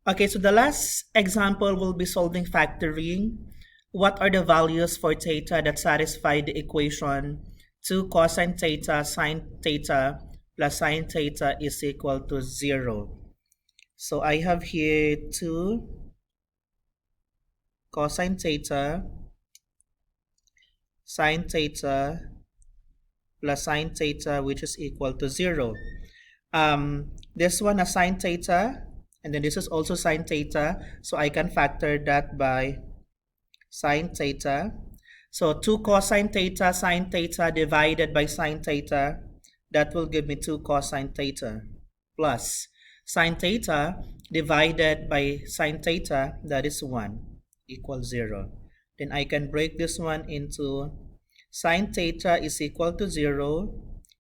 Okay, so the last example will be solving factoring. What are the values for theta that satisfy the equation 2 cosine theta sine theta plus sine theta is equal to 0? So I have here 2 cosine theta sine theta plus sine theta, which is equal to 0. This one is sine theta, and then this is also sine theta, so I can factor that by sine theta. So 2 cosine theta sine theta divided by sine theta, that will give me 2 cosine theta, plus sine theta divided by sine theta, that is 1, equals 0. Then I can break this one into sine theta is equal to 0.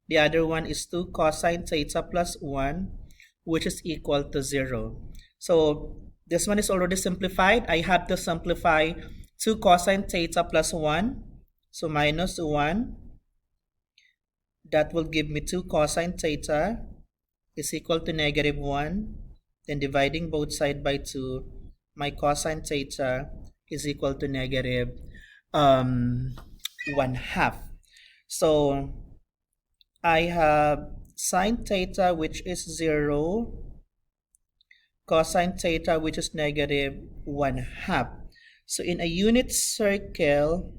The other one is 2 cosine theta plus 1, which is equal to 0. So this one is already simplified. I have to simplify 2 cosine theta plus 1. So minus 1. That will give me 2 cosine theta is equal to negative 1. Then dividing both sides by 2, my cosine theta is equal to negative 1/2. So I have sine theta, which is 0, cosine theta, which is negative 1/2. So in a unit circle,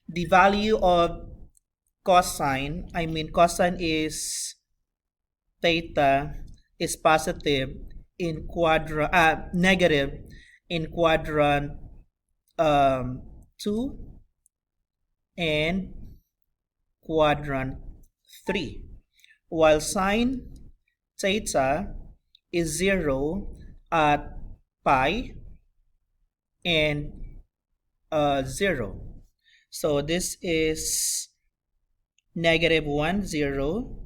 the value of cosine is theta, is positive in negative in quadrant 2 and quadrant 3, while sine theta is 0 at pi and 0. So this is negative 1, 0.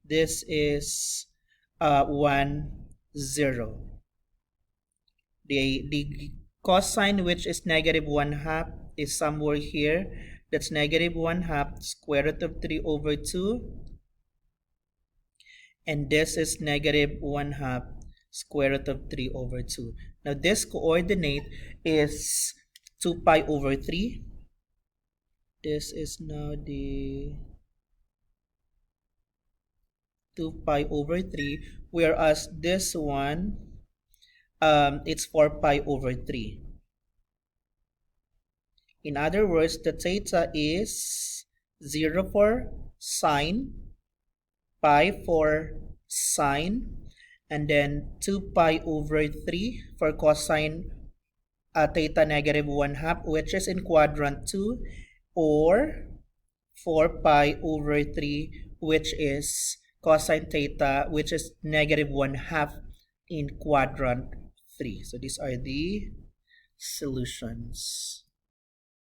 This is 1, 0. The cosine, which is negative 1/2, is somewhere here. That's negative 1/2 square root of 3 over 2. And this is negative 1/2 square root of 3 over 2. Now this coordinate is 2 pi over 3. This is now the 2 pi over 3, whereas this one, it's 4 pi over 3. In other words, the theta is 0 for sine, pi for sine, and then 2 pi over 3 for cosine theta negative 1/2, which is in quadrant 2, or 4 pi over 3, which is cosine theta, which is negative 1/2 in quadrant 3. So these are the solutions.